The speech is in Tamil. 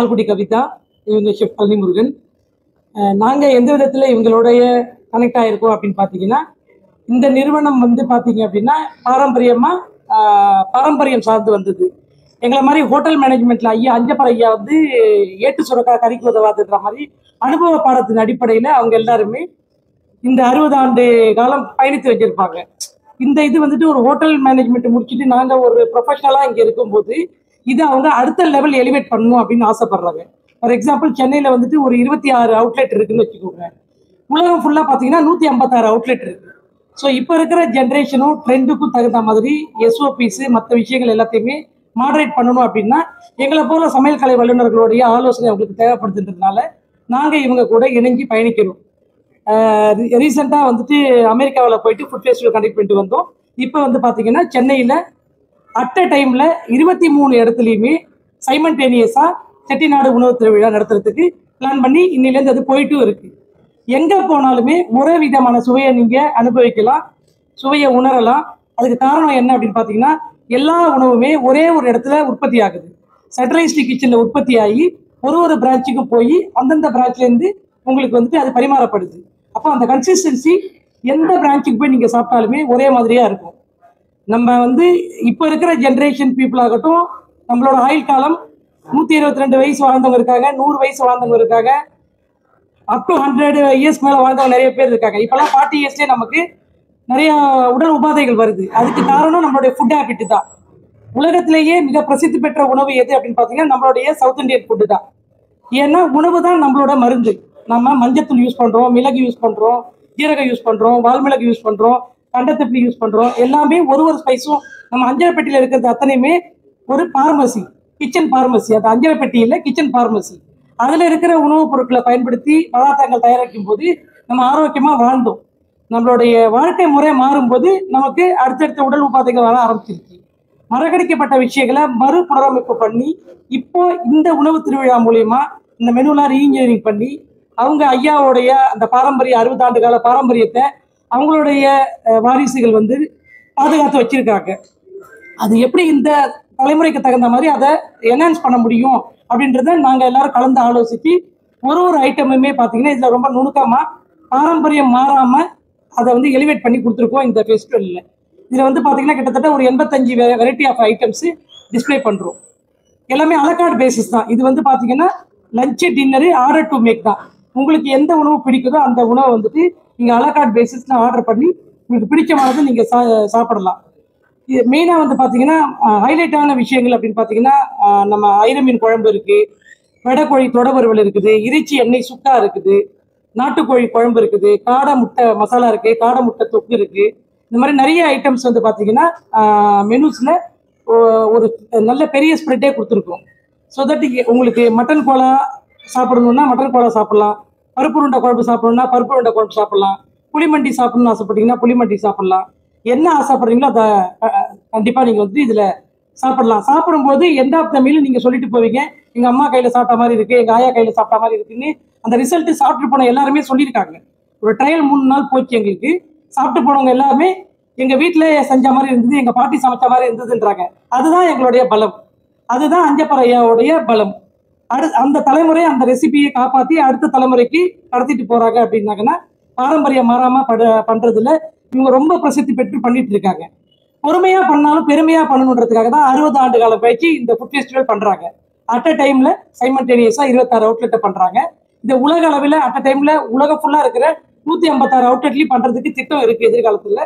பால்குடி கவிதா, இவங்க ஷெஃப் பழனி முருகன். நாங்கள் எந்த விதத்தில் இவங்களுடைய கனெக்ட் ஆகிருக்கோம் அப்படின்னு பார்த்தீங்கன்னா, இந்த நிறுவனம் வந்து பார்த்தீங்க அப்படின்னா பாரம்பரியம் சார்ந்து வந்தது. எங்களை மாதிரி ஹோட்டல் மேனேஜ்மெண்ட்டில் ஐயா அஞ்சப்பர் ஐயா வந்து ஏட்டு சுரக்கா கறிக்கு உதவாதுன்ற மாதிரி அனுபவ பாடத்தின் அடிப்படையில் அவங்க எல்லாருமே இந்த 60 ஆண்டு காலம் பயணித்து வச்சிருப்பாங்க. இந்த இது வந்துட்டு ஒரு ஹோட்டல் மேனேஜ்மெண்ட் முடிச்சுட்டு நாங்கள் ஒரு ப்ரொஃபஷனலாக இங்கே இருக்கும்போது இது அவங்க அடுத்த லெவல் எலிவேட் பண்ணணும் அப்படின்னு ஆசைப்படுறாங்க. ஃபார் எக்ஸாம்பிள் சென்னையில் வந்துட்டு ஒரு 26 அவுட்லெட் இருக்குன்னு வச்சுக்கோங்க. உலகம் ஃபுல்லாக பார்த்தீங்கன்னா 156 அவுட்லெட் இருக்கு. ஸோ இப்போ இருக்கிற ஜென்ரேஷனும் ட்ரெண்டுக்கும் தகுந்த மாதிரி எஸ்ஓபிஸ் மற்ற விஷயங்கள் எல்லாத்தையுமே மாடரேட் பண்ணணும் அப்படின்னா எங்களை போல சமையல் கலை வல்லுநர்களுடைய ஆலோசனை அவங்களுக்கு தேவைப்படுதுன்றதுனால நாங்கள் இவங்க கூட இணைஞ்சு பயணிக்கிறோம். ரீசெண்டாக வந்துட்டு அமெரிக்காவில் போயிட்டு ஃபுட் ஃபெஸ்டிவல் கண்டக்ட் பண்ணிட்டு வந்தோம். இப்போ வந்து பார்த்தீங்கன்னா சென்னையில் அட் அ டைமில் 23 இடத்துலையுமே சைமன்டேனியஸாக செட்டிநாடு உணவு திருவிழா நடத்துறதுக்கு பிளான் பண்ணி இன்னிலேருந்து அது போயிட்டும் இருக்குது. எங்கே போனாலுமே ஒரே விதமான சுவையை நீங்கள் அனுபவிக்கலாம், சுவையை உணரலாம். அதுக்கு காரணம் என்ன அப்படின்னு பார்த்தீங்கன்னா, எல்லா உணவுமே ஒரே ஒரு இடத்துல உற்பத்தி ஆகுது. சென்ட்ரலைஸ்டு கிச்சனில் உற்பத்தி ஆகி ஒரு பிரான்ச்சுக்கும் போய் அந்தந்த பிரான்ச்லேருந்து உங்களுக்கு வந்துட்டு அது பரிமாறப்படுது. அப்போ அந்த கன்சிஸ்டன்சி எந்த பிரான்ச்சுக்கு போய் நீங்கள் சாப்பிட்டாலுமே ஒரே மாதிரியாக இருக்கும். நம்ம வந்து இப்போ இருக்கிற ஜென்ரேஷன் பீப்புள் ஆகட்டும், நம்மளோட ஆயுள் காலம் 122 வயசு வாழ்ந்தவங்க இருக்காங்க, 100 வயசு வாழ்ந்தவங்க இருக்காங்க, அப் டு 100 இயர்ஸ் மேலே வாழ்ந்தவங்க நிறைய பேர் இருக்காங்க. இப்போல்லாம் 40 இயர்ஸ்லேயே நமக்கு நிறைய உடல் உபாதைகள் வருது. அதுக்கு காரணம் நம்மளுடைய ஃபுட் ஹேபிட் தான். உலகத்திலேயே மிக பிரசித்தி பெற்ற உணவு எது அப்படின்னு பார்த்தீங்கன்னா நம்மளுடைய சவுத் இந்தியன் ஃபுட்டு தான். ஏன்னா உணவு தான் நம்மளோட மருந்து. நம்ம மஞ்சத்தூள் யூஸ் பண்ணுறோம், மிளகு யூஸ் பண்ணுறோம், ஜீரகம் யூஸ் பண்ணுறோம், வால்மிளகு யூஸ் பண்ணுறோம், கண்டத்திப்பி யூஸ் பண்ணுறோம். எல்லாமே ஒரு ஸ்பைஸும் நம்ம அஞ்சரை பெட்டியில் இருக்கிறது அத்தனையுமே ஒரு பார்மசி, கிச்சன் பார்மசி. அது அஞ்சரை பெட்டியில் கிச்சன் பார்மசி. அதில் இருக்கிற உணவுப் பொருட்களை பயன்படுத்தி பதார்த்தங்கள் தயாரிக்கும் போது நம்ம ஆரோக்கியமாக வாழ்ந்தோம். நம்மளுடைய வாழ்க்கை முறை மாறும்போது நமக்கு அடுத்தடுத்த உடல் உபாதைகள் வர ஆரம்பிச்சிருச்சு. மறக்கடிக்கப்பட்ட விஷயங்களை மறுபுனரமைப்பு பண்ணி இப்போ இந்த உணவு திருவிழா மூலயமா இந்த மெனுலாம் ரீஇன்ஜினியரிங் பண்ணி அவங்க ஐயாவுடைய அந்த 60 ஆண்டு கால பாரம்பரியத்தை அவங்களுடைய வாரிசுகள் வந்து பாதுகாத்து வச்சிருக்காங்க. அது எப்படி இந்த தலைமுறைக்கு தகுந்த மாதிரி அதை என்ஹான்ஸ் பண்ண முடியும் அப்படின்றத நாங்கள் எல்லாரும் கலந்து ஆலோசித்து ஒரு ஐட்டமுமே பார்த்தீங்கன்னா இதில் ரொம்ப நுணுக்கமாக பாரம்பரியம் மாறாமல் அதை வந்து எலிவேட் பண்ணி கொடுத்துருக்கோம் இந்த ஃபெஸ்டிவலில். இதில் வந்து பார்த்தீங்கன்னா கிட்டத்தட்ட ஒரு 85 வெரைட்டி ஆஃப் ஐட்டம்ஸு டிஸ்பிளே பண்ணுறோம். எல்லாமே அலகார்ட் பேசிஸ் தான். இது வந்து பார்த்தீங்கன்னா lunch dinner order to make தான். உங்களுக்கு எந்த உணவு பிடிக்குதோ அந்த உணவை வந்துட்டு நீங்கள் அலகார்ட் பேசிஸில் ஆர்டர் பண்ணி உங்களுக்கு பிடிச்சமானது நீங்கள் சாப்பிடலாம். இது மெயினாக வந்து பார்த்தீங்கன்னா ஹைலைட்டான விஷயங்கள் அப்படின்னு பார்த்தீங்கன்னா நம்ம ஐர மீன் குழம்பு இருக்குது, வெடைக்கோழி தொட வறுவல் இருக்குது, இறைச்சி எண்ணெய் சுக்கா இருக்குது, நாட்டுக்கோழி குழம்பு இருக்குது, காடை முட்டை மசாலா இருக்குது, காடை முட்டை தொக்கு இருக்குது. இந்த மாதிரி நிறைய ஐட்டம்ஸ் வந்து பார்த்தீங்கன்னா மெனுஸில் ஒரு நல்ல பெரிய ஸ்ப்ரெட்டே கொடுத்துருக்கோம். ஸோ தட் உங்களுக்கு மட்டன் கோலா சாப்பிடணுன்னா மட்டன் கோலா சாப்பிட்லாம், பருப்பு உருண்டை குழம்பு சாப்பிடணுன்னா பருப்பு உருண்டை குழம்பு சாப்பிட்லாம், புளிமண்டி சாப்பிடணும்னு ஆசைப்பட்டீங்கன்னா புளிமண்டி சாப்பிட்லாம். என்ன ஆசைப்படுறீங்களோ அதை கண்டிப்பாக நீங்கள் வந்து இதில் சாப்பிடலாம். சாப்பிடும்போது எண்ட் ஆஃப் த மீல் நீங்கள் சொல்லிட்டு போவீங்க, எங்கள் அம்மா கையில் சாப்பிட்ட மாதிரி இருக்குது, எங்கள் ஆயா கையில் சாப்பிட்ட மாதிரி இருக்குன்னு. அந்த ரிசல்ட்டு சாப்பிட்டு போன எல்லாருமே சொல்லியிருக்காங்க. ஒரு ட்ரையல் 3 நாள் போச்சு எங்களுக்கு. சாப்பிட்டு போனவங்க எல்லாமே எங்கள் வீட்டில் செஞ்ச மாதிரி இருந்தது, எங்கள் பாட்டி சமைச்ச மாதிரி இருந்ததுன்றாங்க. அதுதான் எங்களுடைய பலம், அதுதான் அஞ்சப்பர் ஐயாவுடைய பலம். அந்த தலைமுறை அந்த ரெசிபியை காப்பாற்றி அடுத்த தலைமுறைக்கு கடத்திட்டு போகிறாங்க அப்படின்னாங்கன்னா பாரம்பரியம் மாறாமல் பண்ணுறதுல இவங்க ரொம்ப பிரசித்தி பெற்று பண்ணிட்டு இருக்காங்க. பொறுமையாக பண்ணாலும் பெருமையாக பண்ணணுன்றதுக்காக தான் 60 ஆண்டு காலம் பயிற்சி இந்த ஃபுட் ஃபெஸ்டிவல் பண்ணுறாங்க. அட் அ டைமில் சைமல்டேனியஸாக 26 அவுட்லெட்டை பண்ணுறாங்க. இந்த உலக அளவில் அட் அ டைமில் உலகம் ஃபுல்லாக இருக்கிற 156 அவுட்லெட்லையும் பண்ணுறதுக்கு திட்டம் இருக்குது எதிர்காலத்தில்.